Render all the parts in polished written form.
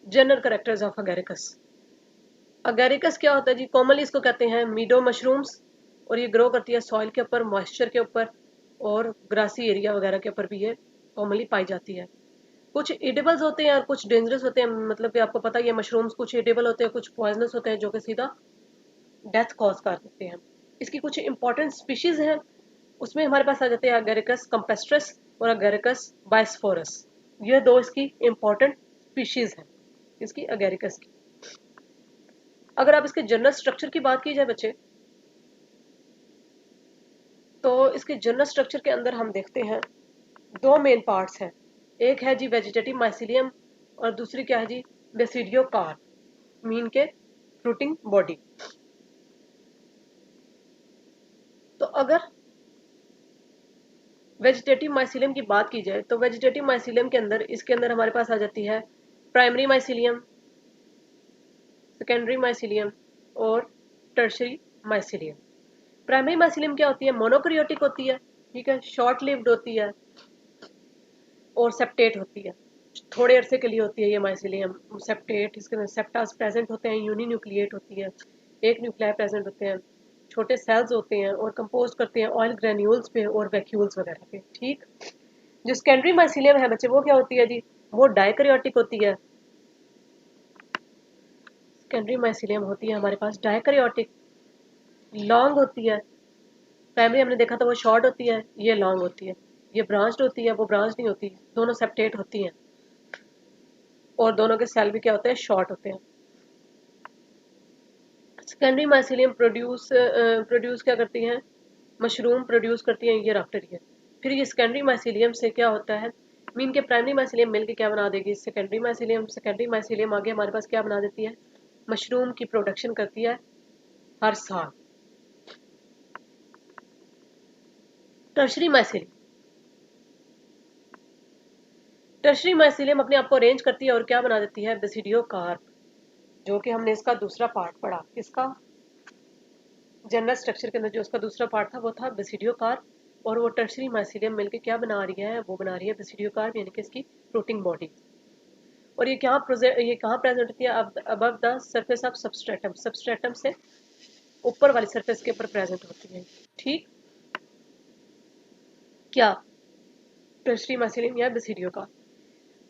General characters of Agaricus. Agaricus क्या होता है जी? कॉमनली इसको कहते हैं मीडो मशरूम्स, और ये ग्रो करती है सॉइल के ऊपर, मॉइस्चर के ऊपर, और ग्रासी एरिया वगैरह के ऊपर भी ये कॉमनली पाई जाती है। कुछ एडिबल्स होते हैं और कुछ डेंजरस होते हैं, मतलब कि आपको पता ही है मशरूम्स कुछ एडिबल होते हैं, कुछ पॉइजनस होते हैं जो कि सीधा डेथ कॉज कर देते हैं। इसकी कुछ इंपॉर्टेंट स्पीशीज हैं, उसमें हमारे पास आ जाते हैं अगेरिकस कंपेस्ट्रस और अगेरिकस बायस्फोरस। ये दो इसकी इंपॉर्टेंट स्पीशीज हैं इसकी अगेरिकस की। अगर आप इसके जनरल स्ट्रक्चर की बात की जाए बच्चे, तो इसके जनरल स्ट्रक्चर के अंदर हम देखते हैं दो मेन पार्ट्स हैं। एक है जी वेजिटेटिव माइसिलियम, और दूसरी क्या है जी? बेसिडियो कार्प, मीन के फ्रूटिंग बॉडी। तो अगर वेजिटेटिव माइसिलियम की बात की जाए, तो वेजिटेटिव माइसिलियम के अंदर, इसके अंदर हमारे पास आ जाती है प्राइमरी माइसिलियम, सेकेंडरी माइसिलियम और टर्शरी माइसिलियम। प्राइमरी माइसिलियम क्या होती है? मोनोकैरियोटिक होती है, ठीक है, शॉर्ट लिव्ड होती है और सेप्टेट होती है। थोड़े अरसे के लिए होती है ये माइसिलियम सेप्टेट। इसके अंदर सेप्टास प्रेजेंट होते हैं, यूनिन्यूक्लिएट होती है, एक न्यूक्लियाई प्रेजेंट होते हैं, छोटे सेल्स होते हैं और कंपोज करते हैं ऑयल ग्रेन्यूल्स पे और वैक्यूल्स वगैरह पे। ठीक। जो सेकेंडरी माइसिलियम है बच्चे, वो क्या होती है जी? वो डायकैरियोटिक होती है। सेकेंडरी माइसिलियम होती है हमारे पास डायकैरियोटिक, लॉन्ग होती है। प्राइमरी हमने देखा था वो शॉर्ट होती है, ये लॉन्ग होती है। ये ब्रांच्ड होती है, वो ब्रांच नहीं होती, दोनों सेप्टेट होती हैं और दोनों के सेल भी क्या होते हैं? शॉर्ट होते हैं। सेकेंडरी माइसिलियम प्रोड्यूस क्या करती हैं? मशरूम प्रोड्यूस करती हैं, ये आफ्टर ईयर। फिर ये सेकेंडरी माइसिलियम से क्या होता है? मीन के प्राइमरी माइसिलियम मिलकर क्या बना देगी? Secondary mycelium. सेकेंडरी माइसिलियम आगे हमारे पास क्या बना देती है? मशरूम की प्रोडक्शन करती है हर साल। टर्शरी माइसिलियम, टर्शरी माइसिलियम अपने आप को अरेंज करती है और क्या बना देती है? बेसिडियो कार्प, जो कि हमने इसका दूसरा पार्ट पढ़ा। इसका जनरल स्ट्रक्चर के अंदर जो उसका दूसरा पार्ट था वो था बेसिडियो कार्प, और वो टर्शरी माइसिलियम मिलकर क्या बना रही है? वो बना रही है बेसिडियो कार्प, यानी कि इसकी फ्रूटिंग बॉडी। और ये कहाँ प्रेजेंट होती है? Above the surface of substratum, substratum से ऊपर वाली सरफेस के ऊपर प्रेजेंट होती है। ठीक। क्या? टर्शरी माइसिलियम या बेसिडियो का।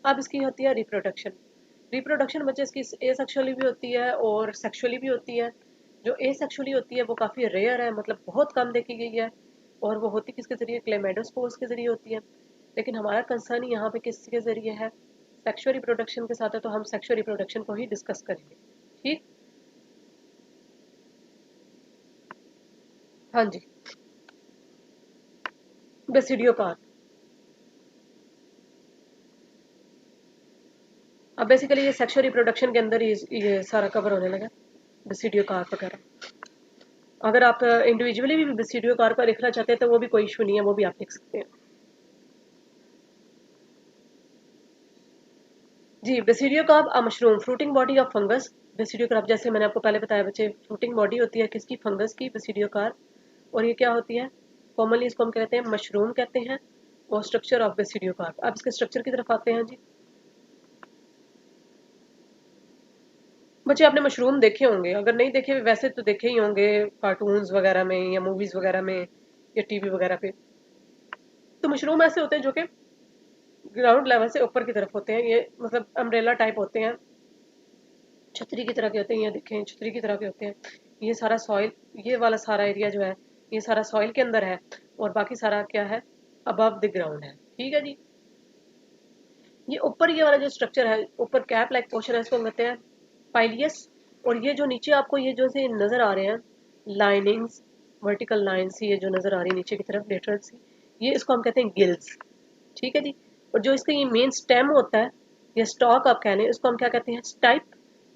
अब इसकी होती है रिप्रोडक्शन। रिप्रोडक्शन बच्चे इसकी एसेक्सुअली भी होती है और सेक्सुअली भी होती है। जो एसेक्सुअली होती है वो काफ़ी रेयर है, मतलब बहुत कम देखी गई है, और वो होती किसके ज़रिए? क्लेमेडोस्पोर्स के ज़रिए होती है। लेकिन हमारा कंसर्न यहाँ पे किसके ज़रिए है? सेक्सुअल रिप्रोडक्शन के साथ है, तो हम सेक्सुअल रिप्रोडक्शन को ही डिस्कस करेंगे। ठीक। हाँ जी। Basidiocarp. अब बेसिकली ये सेक्सुअल रिप्रोडक्शन के अंदर ही ये सारा कवर होने लगा, बेसिडियो कार्प वगैरह। अगर आप इंडिविजुअली भी बेसिडियो कार्प का लिखना चाहते हैं तो वो भी कोई इशू नहीं है, वो भी आप लिख सकते हैं। जी, basidiocarp a mushroom fruiting body of fungus. Basidiocarp, जैसे मैंने आपको पहले बताया बच्चे, फ्रूटिंग बॉडी होती है किसकी? फंगस की, बेसिडियो कार्प। और ये क्या होती है? कॉमनली इसको हम कहते हैं मशरूम कहते हैं। और स्ट्रक्चर ऑफ बेसिडियो कार्प, अब इसके स्ट्रक्चर की तरफ आते हैं जी। बच्चे आपने मशरूम देखे होंगे, अगर नहीं देखे वैसे तो देखे ही होंगे कार्टून्स वगैरह में या मूवीज वगैरह में या टीवी वगैरह पे। तो मशरूम ऐसे होते हैं जो कि ग्राउंड लेवल से ऊपर की तरफ होते हैं, ये मतलब अम्ब्रेला टाइप होते हैं, छतरी की तरह के होते हैं। ये देखें, छतरी की तरह के होते हैं। ये सारा सॉइल, ये वाला सारा एरिया जो है, ये सारा सॉइल के अंदर है, और बाकी सारा क्या है? अबव द ग्राउंड है। ठीक है जी। ये ऊपर ये वाला जो स्ट्रक्चर है, ऊपर कैप लाइक पोर्शन है, इसको हम कहते हैं पाइलियस। और ये जो नीचे आपको ये जो से नजर आ रहे हैं लाइनिंग्स, वर्टिकल लाइंस, ये जो नजर आ रही है नीचे की तरफ लेटरल सी, ये इसको हम कहते हैं गिल्स। ठीक है जी। और जो इसका ये मेन स्टेम होता है या स्टॉक आप कह लें, इसको हम क्या कहते हैं? स्टाइप।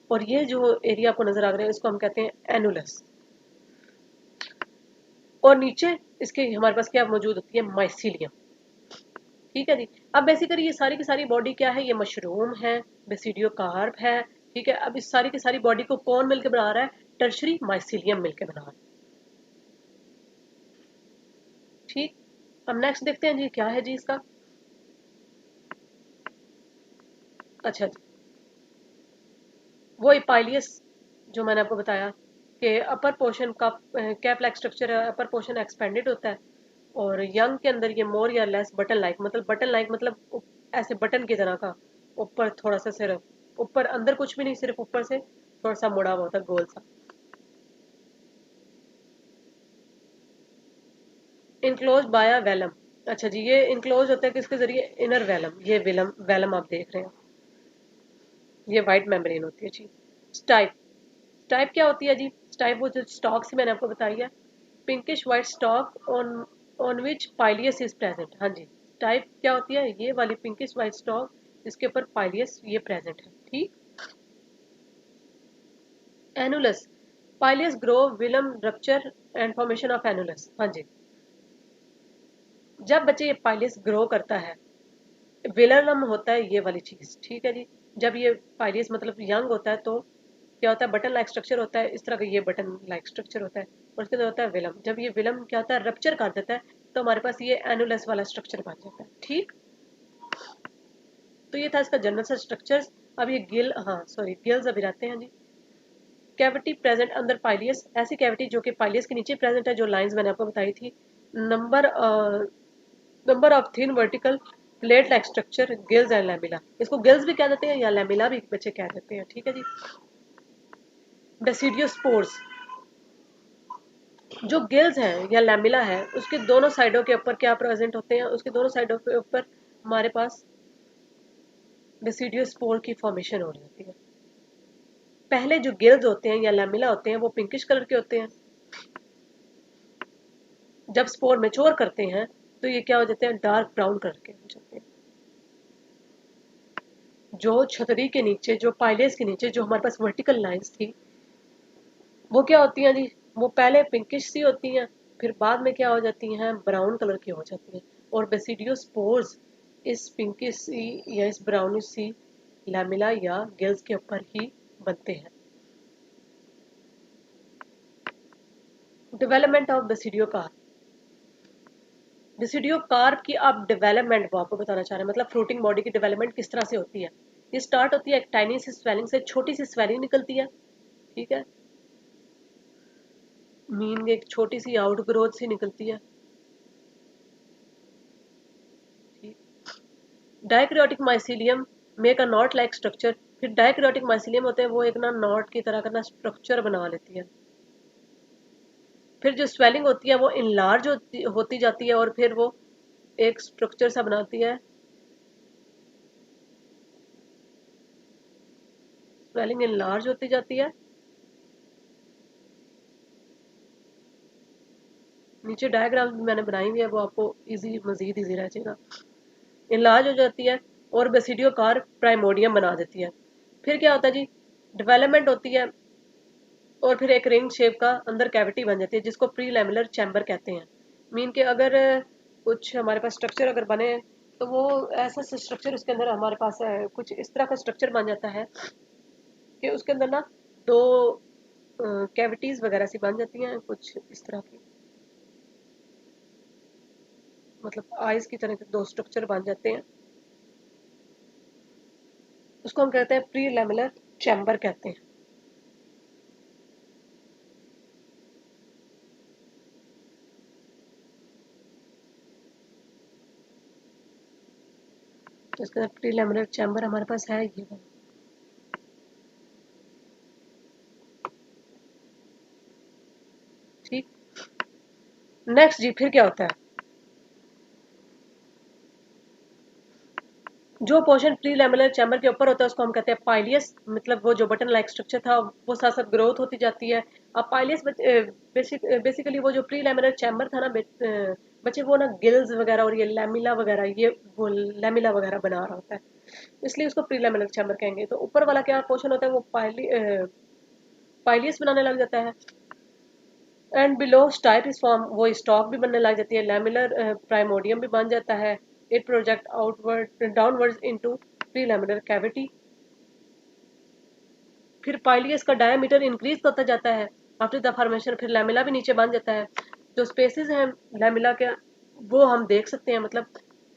और ये जो एरिया आपको नजर आ रहा है इसको हम कहते हैं एनुलस। और नीचे इसके हमारे पास क्या मौजूद होती है? माइसीलियम। ठीक है जी। अब बेसिकली ये सारी की सारी बॉडी क्या है? ये मशरूम है, बेसिडियो कार्प है। ठीक है। अब इस सारी की सारी बॉडी को कौन मिलकर बना रहा है? टर्शरी माइसिलियम मिलकर बना रहा है। ठीक। अब नेक्स्ट देखते हैं जी, क्या है जी इसका। अच्छा जी। वो पाइलियस जो मैंने आपको बताया कि अपर पोर्शन का कैप लाइक स्ट्रक्चर है, अपर पोर्शन एक्सपेंडेड होता है, और यंग के अंदर ये मोर या लेस बटन लाइक, मतलब बटन लाइक मतलब ऐसे बटन की तरह का, ऊपर थोड़ा सा सिर्फ ऊपर, अंदर कुछ भी नहीं, सिर्फ ऊपर से थोड़ा सा मुड़ा हुआ होता है, गोल सा। Enclose by velum. अच्छा जी, ये इनक्लोज होता है किसके जरिए? Inner velum. ये वेलम वेलम आप देख रहे हैं, ये वाइट मेम्ब्रेन होती है जी। स्टाइप। स्टाइप क्या होती है जी? स्टाइप वो जो स्टॉक से मैंने आपको बताई है, pinkish white stock on on which पाइलियस is present. हाँ जी, स्टाइप क्या होती है? ये वाली पिंकिश वाइट स्टॉक जिसके ऊपर पाइलियस ये प्रेजेंट है, ठीक। Annulus. Pileus grow velum rupture and formation of annulus. हाँ जी, जब बच्चे ये पाइलियस ग्रो करता है, विलरम होता है ये वाली चीज, ठीक है जी। जब ये पाइलियस मतलब यंग होता है तो क्या होता है? बटन लाइक स्ट्रक्चर होता है, इस तरह का ये बटन लाइक स्ट्रक्चर होता है, और उसके अंदर होता है विलम। जब ये विलम क्या होता है? रप्चर कर देता है, तो हमारे पास ये एनुलस वाला स्ट्रक्चर बन जाता है, ठीक। तो ये था इसका जनरल सा स्ट्रक्चर। अब ये गिल, हाँ सॉरी, गिल्स अभी रहते हैं जी। कैविटी प्रेजेंट अंदर पाइलियस, ऐसी कैविटी जो कि पाइलियस के नीचे प्रेजेंट है, जो लाइंस मैंने आपको बताई थी। Number number of thin vertical plate like structure, gills and lamella. इसको गिल्स भी कह देते हैं या लैमिला भी बच्चे कह देते हैं, ठीक है जी। बेसिडियोस्पोर्स। जो गिल्स हैं या लैमिला है, उसके दोनों साइडों के ऊपर क्या प्रेजेंट होते हैं? उसके दोनों साइडों के ऊपर हमारे पास बेसिडियोस्पोर की फॉर्मेशन हो रही होती है। पहले जो गिल्स होते हैं या लैमिला होते हैं वो पिंकिश कलर के होते हैं। जब स्पोर मेच्योर करते हैं तो ये क्या हो जाते हैं? डार्क ब्राउन कलर के हो जाते हैं। जो छतरी के नीचे, जो पाइलेस के नीचे जो हमारे पास वर्टिकल लाइंस थी, वो क्या होती हैं जी? वो पहले पिंकिश सी होती हैं, फिर बाद में क्या हो जाती हैं? ब्राउन कलर की हो जाती हैं। और बेसिडियोस्पोर्स इस पिंकिश सी या इस ब्राउनिश सी लैमिला या गिल्स के ऊपर ही बनते हैं। Development of basidiocarp. बेसिडियोकार्प की आप डेवलपमेंट वो आपको बताना चाह रहे हैं, मतलब फ्रूटिंग बॉडी की डेवलपमेंट किस तरह से होती है। ये स्टार्ट होती है एक टाइनी सी स्वेलिंग से, छोटी सी स्वेलिंग निकलती है, ठीक है। मीन एक छोटी सी आउट ग्रोथ सी निकलती है, ठीक। Dikaryotic mycelium make a knot like structure. फिर डायक्रियोटिक माइसिलियम होते हैं, वो एक ना नॉट की तरह का ना स्ट्रक्चर बना लेती है। फिर जो स्वेलिंग होती है वो इनलार्ज होती जाती है, और फिर वो एक स्ट्रक्चर सा बनाती है। स्वेलिंग इनलार्ज होती जाती है। नीचे डायग्राम मैंने बनाई हुई है, वो आपको इजी मजीद इजी रह जाएगा। इनलार्ज हो जाती है और बेसिडियो कार प्राइमोडियम बना देती है। फिर क्या होता है जी? डेवलपमेंट होती है, और फिर एक रिंग शेप का अंदर कैविटी बन जाती है, जिसको प्री लैमिलर चैम्बर कहते हैं। मीन के अगर कुछ हमारे पास स्ट्रक्चर अगर बने, तो वो ऐसा स्ट्रक्चर उसके अंदर हमारे पास कुछ इस तरह का स्ट्रक्चर बन जाता है कि उसके अंदर ना दो कैविटीज वगैरह सी बन जाती हैं, कुछ इस तरह की, मतलब आइज की तरह के दो स्ट्रक्चर बन जाते हैं। उसको हम कहते हैं प्री लैमिलर चैम्बर कहते हैं। तो इसके अंदर प्री लैमिलर चैम्बर हमारे पास है ये वाला, ठीक। नेक्स्ट जी, फिर क्या होता है? जो पोर्शन प्री लैमिलर चैम्बर के ऊपर होता है उसको हम कहते हैं पाइलियस, मतलब वो जो बटन लाइक स्ट्रक्चर था वो साथ साथ ग्रोथ होती जाती है। अब पाइलियस बेसिकली वो जो प्री लैमिलर चैम्बर था ना बच्चे, वो ना गिल्स वगैरह और ये लैमिला वगैरह, ये वो लैमिला वगैरह बना रहा होता है, इसलिए उसको प्री लैमिलर चैम्बर कहेंगे। तो ऊपर वाला क्या पोर्शन होता है? वो पाइलियस बनाने लग जाता है। And below stipe is form, वो स्टॉक भी बनने लग जाती है, लैमिलर प्राइमोडियम भी बन जाता है। It project outward downwards into pre lamellar cavity. फिर पाइलियस का डायमीटर इंक्रीज होता जाता है आफ्टर द फॉर्मेशन, फिर लैमिला भी नीचे बन जाता है। जो स्पेसेस हैं लैमिला के, वो हम देख सकते हैं, मतलब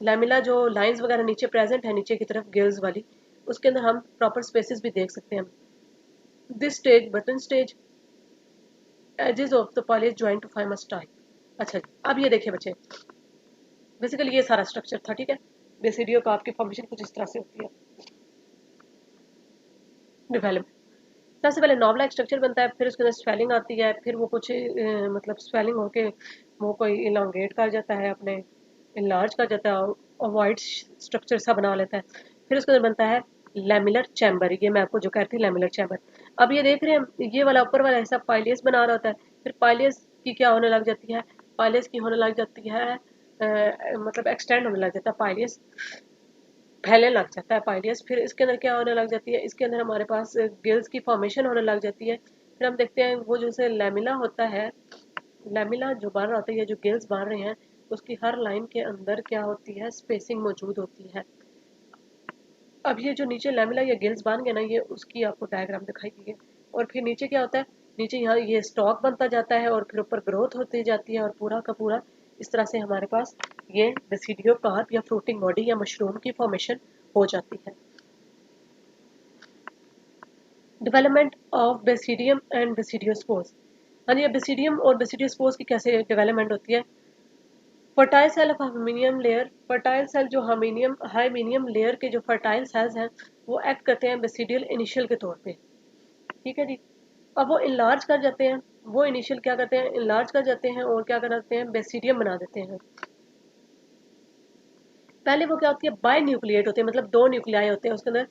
लैमिला जो लाइंस वगैरह नीचे प्रेजेंट है नीचे की तरफ गिल्स वाली, उसके अंदर हम प्रॉपर स्पेसेस भी देख सकते हैं। This stage button stage edges of the polish join to famous type. अच्छा जी, अब ये देखिए बच्चे, बेसिकली ये सारा स्ट्रक्चर था, ठीक है। बेसिडियो का आपकी फॉर्मेशन कुछ इस तरह से होती है। डेवलपमेंट, सबसे पहले नॉव लाइक स्ट्रक्चर बनता है, फिर उसके अंदर स्वेलिंग आती है, फिर वो कुछ मतलब स्वेलिंग होके वो कोई इलांगेट कर जाता है, अपने इनलार्ज कर जाता है और वाइड स्ट्रक्चर सा बना लेता है। फिर उसके अंदर बनता है लैमिलर चैम्बर, ये मैं आपको जो कहती हूँ लैमिलर चैम्बर। अब ये देख रहे हैं ये वाला ऊपर वाला हिस्सा पाइलियस बना रहा होता है, फिर पाइलियस की क्या होने लग जाती है, पाइलियस की होने लग जाती है मतलब एक्सटेंड होने लग जाता है पाइलियस, फैलने लग जाता है पाइलियस। फिर इसके अंदर क्या होने लग जाती है, इसके अंदर हमारे पास गिल्स की फॉर्मेशन होने लग जाती है। फिर हम देखते हैं वो जैसे लैमिला होता है, लैमिला जो बन रहा होता है, ये जो गिल्स बन रहे हैं उसकी हर लाइन के अंदर क्या होती है, स्पेसिंग मौजूद होती है। अब ये जो नीचे लैमिला या गिल्स बन गए ना, ये उसकी आपको डायग्राम दिखाई दी है। और फिर नीचे क्या होता है, नीचे यहाँ ये स्टॉक बनता जाता है और फिर ऊपर ग्रोथ होती जाती है और पूरा का पूरा इस तरह से हमारे पास ये बेसिडियो कार्प या फ्रूटिंग बॉडी या मशरूम की फॉर्मेशन हो जाती है। Development of basidium and basidiospores. हाँ जी, बेसिडियम और बेसिडियोस्पोर्स की कैसे डेवलपमेंट होती है। Fertile cell of hymenium layer, fertile cell जो हाइमीनियम लेयर के जो फर्टाइल सेल्स हैं वो एक्ट करते हैं बेसिडियल इनिशियल के तौर पे, ठीक है जी। अब वो इनलार्ज कर जाते हैं, वो इनिशियल क्या करते हैं, इनलार्ज कर जाते हैं और क्या करते हैं, बेसिडियम बना देते हैं। पहले वो क्या होती है, बाय न्यूक्लिएट होते हैं, मतलब दो न्यूक्लियाई होते हैं, उसके अंदर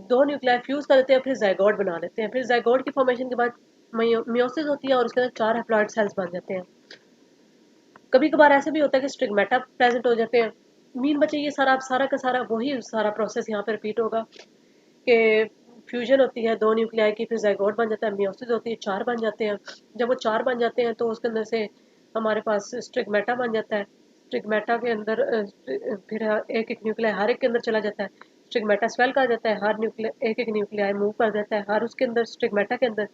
दो न्यूक्लियाई फ्यूज कर देते हैं, फिर जाइगोट बना लेते हैं। फिर जाइगोट की फॉर्मेशन के बाद मियोसिस होती है और उसके अंदर 4 हैप्लॉइड सेल्स बन जाते हैं। कभी कभार ऐसे भी होता है कि स्टिग्मेटा प्रेजेंट हो जाते हैं। मीन बच्चे ये सारा सारा का सारा वही सारा प्रोसेस यहाँ पे रिपीट होगा कि फ्यूजन होती है दो न्यूक्लियाई की, फिर जाइगोट बन जाता है, मियोसिस होती है, 4 बन जाते हैं। जब वो 4 बन जाते हैं तो उसके अंदर से हमारे पास स्टिग्मेटा बन जाता है। स्टिग्मेटा के अंदर फिर एक एक न्यूक्लियाई हर एक के अंदर चला जाता है, स्टिग्मेटा स्वेल कर जाता है, हर न्यूक्लिया एक एक न्यूक्लियाई मूव कर जाता है, हर उसके अंदर स्टिग्मेटा के अंदर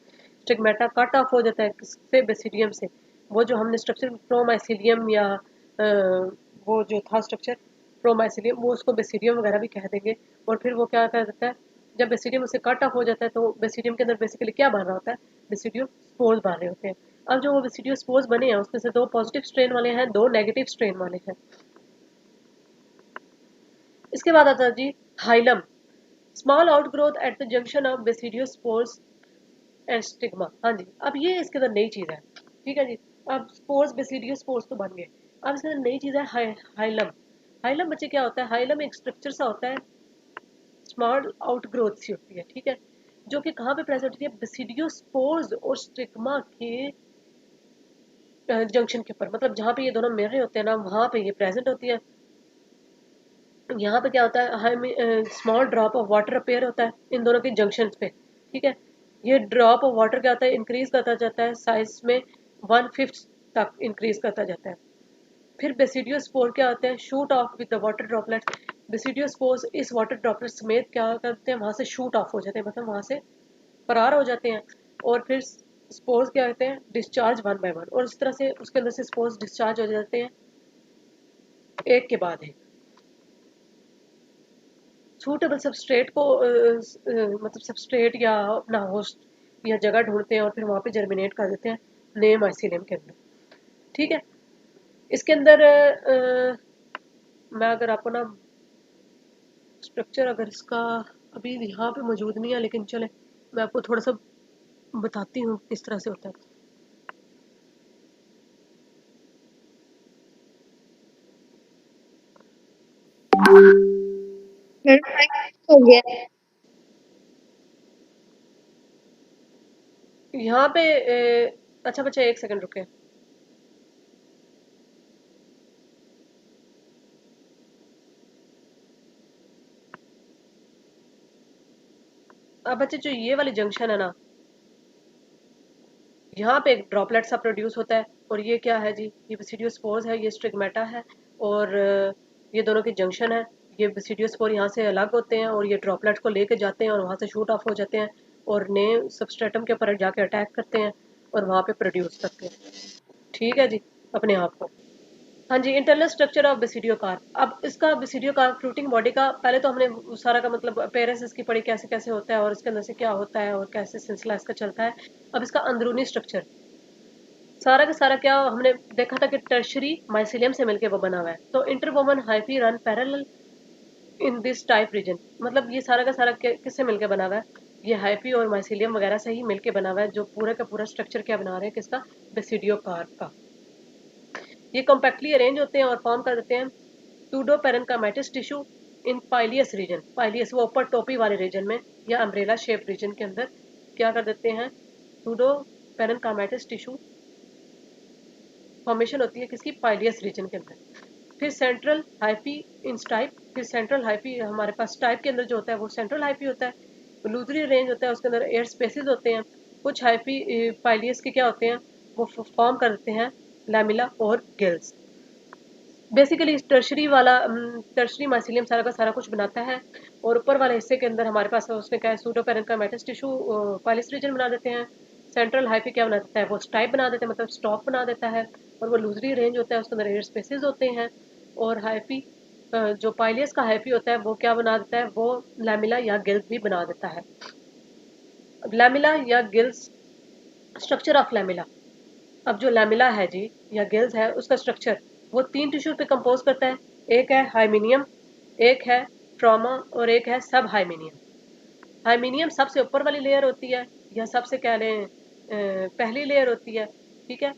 स्टिग्मेटा कट ऑफ हो जाता है किससे, बेसिडियम से। वो जो हमने स्ट्रक्चर प्रोमाइसिलियम या वो जो था स्ट्रक्चर प्रोमाइसिलियम, वो उसको बेसिडियम वगैरह भी कह देंगे। और फिर वो क्या कर देता है, जब बेसिडियम उससे कट ऑफ हो जाता है तो बेसिडियम के अंदर बेसिकली क्या बन रहा होता है, बेसिडियो स्पोर्स बन रहे होते हैं। अब जो वो बेसिडियो स्पोर्स बने हैं उसमें से 2 पॉजिटिव स्ट्रेन वाले हैं, 2 नेगेटिव स्ट्रेन वाले हैं। इसके बाद आता है जी hilum, small outgrowth at the junction of basidiospores and stigma. हाँ जी, अब ये इसके अंदर नई चीज है, ठीक है जी। अब स्पोर्स बेसिडियो स्पोर्स तो बन गए, अब इसके अंदर नई चीज है हाइलम। हाइलम बच्चे क्या होता है, हाइलम एक स्ट्रक्चर सा होता है, स्मॉल आउटग्रोथ सी होती है, ठीक है, जो कि कहाँ पे प्रेजेंट होती है, बेसिडियो स्पोर्स और स्टिग्मा के जंक्शन के ऊपर, मतलब जहाँ पे ये दोनों मिल रहे होते हैं ना वहां पे ये प्रेजेंट होती है। यहाँ पे क्या होता है, हमें small drop of water appear होता है इन दोनों के जंक्शन पे, ठीक है। ये ड्रॉप ऑफ वाटर क्या होता है, इंक्रीज करता जाता है साइज में 1/5 तक इंक्रीज करता जाता है। फिर बेसिडियो स्पोर क्या होते हैं, shoot of with the water droplets. Basidio spores इस वाटर ड्रॉपलेट समेत क्या करते हैं, वहां से शूट ऑफ हो जाते हैं, मतलब वहां से फरार हो जाते हैं। और फिर स्पोर्स क्या होते हैं, डिस्चार्ज 1 बाय 1, और इस तरह से उसके अंदर से स्पोर्स डिस्चार्ज हो जाते हैं एक के बाद एक। सूटेबल सबस्ट्रेट को मतलब सबस्ट्रेट या अपना होस्ट या जगह ढूंढते हैं और फिर वहां पे जर्मिनेट कर देते हैं नए माइसीलियम के अंदर, ठीक है। इसके अंदर मैं अगर आपको ना स्ट्रक्चर अगर इसका अभी यहाँ पे मौजूद नहीं है, लेकिन चले मैं आपको थोड़ा सा बताती हूँ किस तरह से होता है। हो गया। यहाँ पे अच्छा बच्चा एक सेकंड रुके। अब बच्चे जो ये वाली जंक्शन है ना, यहाँ पे एक ड्रॉपलेट सा प्रोड्यूस होता है, और ये क्या है जी, ये बेसिडियोस्पोर्स है, ये स्टिग्मेटा है, और ये दोनों की जंक्शन है। ये बेसिडियोस्पोर यहाँ से अलग होते हैं और ये ड्रॉपलेट को लेके जाते हैं और वहाँ से शूट ऑफ हो जाते हैं और नए सबस्ट्रेटम के ऊपर जाके अटैक करते हैं और वहाँ पे प्रोड्यूस करते हैं, ठीक है जी, अपने आप को। हाँ जी, internal structure of basidiocarp. अब इसका बेसिडियो कार्प फ्रूटिंग बॉडी का पहले तो हमने सारा का मतलब अपेयरेंस इसकी पढ़ी, कैसे कैसे होता है और इसके अंदर से क्या होता है और कैसे सिलसिला इसका चलता है। अब इसका अंदरूनी स्ट्रक्चर सारा का सारा क्या हमने देखा था कि टर्शरी माइसिलियम से मिलके वो बना हुआ है। तो interwoven hyphae run parallel in this type region, मतलब ये सारा का सारा किससे मिलके बना हुआ है, ये हाइफी और माइसिलियम वगैरह से ही मिलके बना हुआ है, जो पूरा का पूरा स्ट्रक्चर क्या बना रहे हैं किसका, बेसिडियो कार्प का। ये कॉम्पैक्टली अरेंज होते हैं और फॉर्म कर देते हैं सूडोपेरेन्काइमेटस टिश्यू इन पाइलियस रीजन। पाइलियस वो ऊपर टोपी वाले रीजन में या अम्ब्रेला शेप रीजन के अंदर क्या कर देते हैं, सूडोपेरेन्काइमेटस टिश्यू फॉर्मेशन होती है किसकी, पाइलियस रीजन के अंदर। फिर सेंट्रल हाइफी इन स्टाइप, फिर सेंट्रल हाइफी हमारे पास टाइप के अंदर जो होता है वो सेंट्रल हाइफी होता है। लूजरी रेंज होता है, उसके अंदर एयर स्पेसिस होते हैं। कुछ हाइफी पाइलियस के क्या होते हैं, वो फॉर्म कर देते हैं लैमिला और गिल्स। बेसिकली टर्शरी वाला टर्शरी माइसिलियम सारा का सारा कुछ बनाता है, और ऊपर वाले हिस्से के अंदर हमारे पास उसने क्या है, सूडोपेरेन्काइमेटस टिश्यू पाइलियस रीजन बना देते हैं। सेंट्रल हाइफी क्या बना देता है, वो स्टाइप बना देते हैं, मतलब स्टॉक बना देता है। और वो लूजरी रेंज होता है, उसके अंदर एयर स्पेसिस होते हैं। और हाइफी जो पाइलियस का हाइफी होता है वो क्या बना देता है, वो लैमिला या गिल्स भी बना देता है। लैमिला या गिल्स, स्ट्रक्चर ऑफ लैमिला। अब जो लैमिला है जी या गिल्स है, उसका स्ट्रक्चर वो तीन टिश्यू पे कंपोज करता है। एक है हाइमीनियम, एक है ट्रॉमा और एक है सब हाइमीनियम। हाइमीनियम सबसे ऊपर वाली लेयर होती है, या सबसे कह लें पहली लेयर होती है, ठीक है।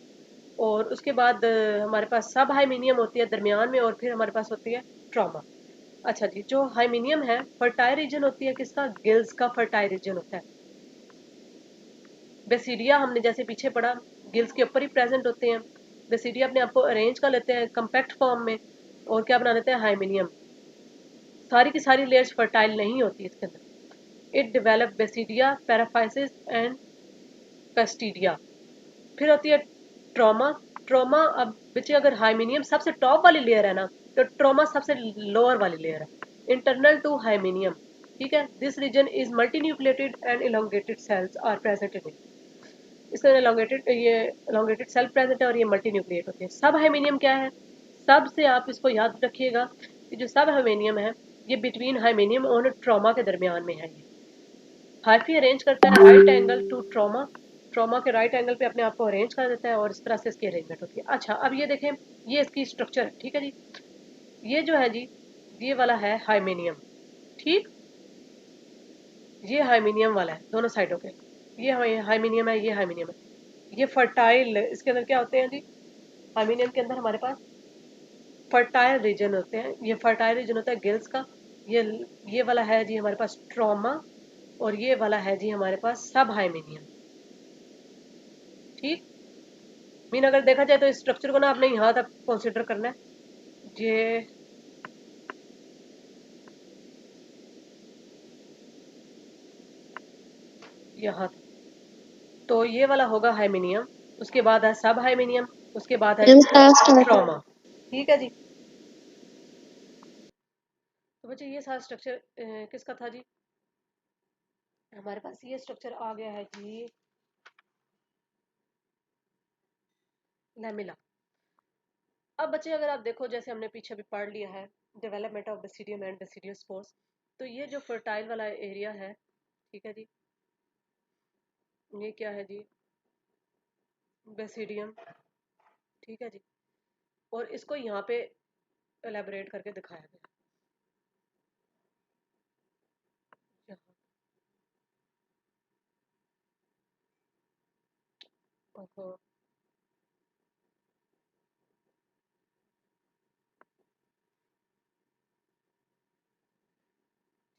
और उसके बाद हमारे पास सब हाइमीनियम होती है दरमियान में, और फिर हमारे पास होती है ट्रॉमा। अच्छा जी, जो हाइमीनियम है फर्टाइल रीजन होती है किसका, गिल्स का फर्टाइल रीजन होता है। बेसिडिया हमने जैसे पीछे पढ़ा, गिल्स के ऊपर ही प्रेजेंट होते हैं। बेसिडिया अपने आप को अरेंज कर लेते हैं कंपैक्ट फॉर्म में, और क्या बना लेते हैं, हाइमीनियम। सारी की सारी लेयर्स फर्टाइल नहीं होती इसके अंदर। It develop basidia paraphyses and cystidia. फिर होती है ट्रॉमा। ट्रॉमा, अब बच्चे अगर हाइमीनियम सबसे टॉप वाली लेयर है ना, तो ट्रॉमा सबसे लोअर वाली लेयर है, इंटरनल टू हाइमीनियम, ठीक है। This region is multinucleated and elongated cells are present in it. इसके अंदर elongated सेल प्रेजेंट है और ये मल्टी न्यूक्लिएट होते हैं। सब हाइमेनियम क्या है, सब से आप इसको याद रखिएगा कि जो सब हाइमेनियम है ये बिटवीन हाइमेनियम और ट्रॉमा के दरमियान में है। ये हाइफी अरेंज करता है right angle to trama, trama के राइट एंगल पे अपने आप को अरेंज कर देता है, और इस तरह से इसकी अरेंजमेंट होती है। अच्छा, अब ये देखें, ये इसकी स्ट्रक्चर, ठीक है जी। ये जो है जी, ये वाला है हाइमेनियम, ठीक। ये हाइमेनियम वाला है दोनों साइडों पे, ये हाइमेनियम है, ये हाइमेनियम है। ये फर्टाइल, इसके अंदर क्या होते हैं जी, हाइमेनियम के अंदर हमारे पास फर्टाइल रीजन होते हैं। ये फर्टाइल रीजन होता है गिल्स का। ये ये वाला है जी हमारे पास ट्रॉमा, और ये वाला है जी हमारे पास सब हाइमेनियम, ठीक। मीन अगर देखा जाए तो इस स्ट्रक्चर को ना आपने यहाँ तक कंसिडर करना है। ये यहाँ तक, तो ये वाला होगा हाइमेनियम, उसके बाद है सब हाइमेनियम, उसके बाद है ट्रॉमा, ठीक है जी। तो बच्चे ये सारा स्ट्रक्चर किसका था जी, हमारे पास ये स्ट्रक्चर आ गया है जी लैमिला। अब बच्चे अगर आप देखो, जैसे हमने पीछे भी पढ़ लिया है development of basidium and basidiospores, तो ये जो फर्टाइल वाला एरिया है, ठीक है जी, ये क्या है जी, बेसिडियम, ठीक है जी। और इसको यहाँ पे एलेबोरेट करके दिखाया गया यहाँ, ओहो,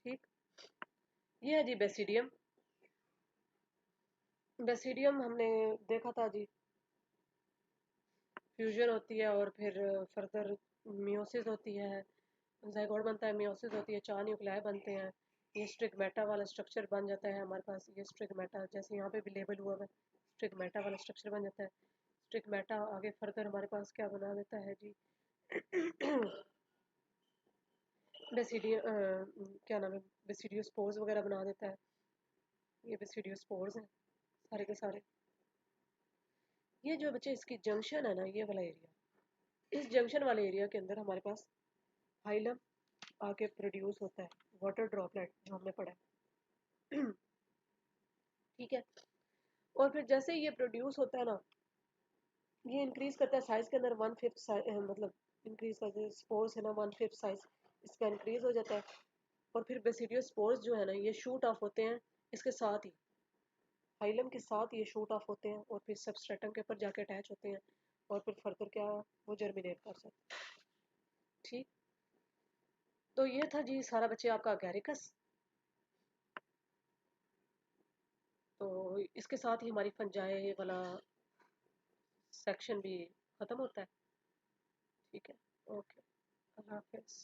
ठीक। ये है जी बेसिडियम। बेसिडियम हमने देखा था जी, फ्यूजन होती है और फिर फर्दर मियोसिस होती है, जाइगोट बनता है, मियोसिस होती है, 4 न्यूक्लियाई बनते हैं। ये स्टिग्मेटा वाला स्ट्रक्चर बन जाता है हमारे पास। ये स्टिग्मेटा जैसे यहाँ पे भी लेबल हुआ है, स्टिग्मेटा वाला स्ट्रक्चर बन जाता है। स्टिग्मेटा आगे फर्दर हमारे पास क्या बना देता है जी बेसिडियो क्या नाम है, बेसिडियोस्पोर्स वगैरह बना देता है। ये बेसिडियोस्पोर्स हैं सारे के सारे। ये जो बच्चे इसकी जंक्शन है ना, ये वाला एरिया, इस जंक्शन वाले एरिया के अंदर हमारे पास हाइलम आके प्रोड्यूस होता है, वाटर ड्रॉपलेट जो हमने पढ़ा है। ठीक है। और फिर जैसे ही ये प्रोड्यूस होता है ना, ये इंक्रीज करता है साइज के अंदर 1/5, मतलब इंक्रीज करते हैं स्पोर्स है ना, 1/5 साइज इसका इंक्रीज हो जाता है। और फिर बेसिडियो स्पोर्स जो है ना, ये शूट ऑफ होते हैं इसके साथ ही, हाइलम के साथ ये शूट ऑफ होते हैं और फिर सबस्ट्रेटम के ऊपर जाके अटैच होते हैं और फिर फर्दर क्या वो जर्मिनेट कर सकते हैं। ठीक। तो ये था जी सारा बच्चे आपका गैरिकस। तो इसके साथ ही हमारी फंजाई वाला सेक्शन भी खत्म होता है। ठीक है। ओके। अल्लाह हाफिज।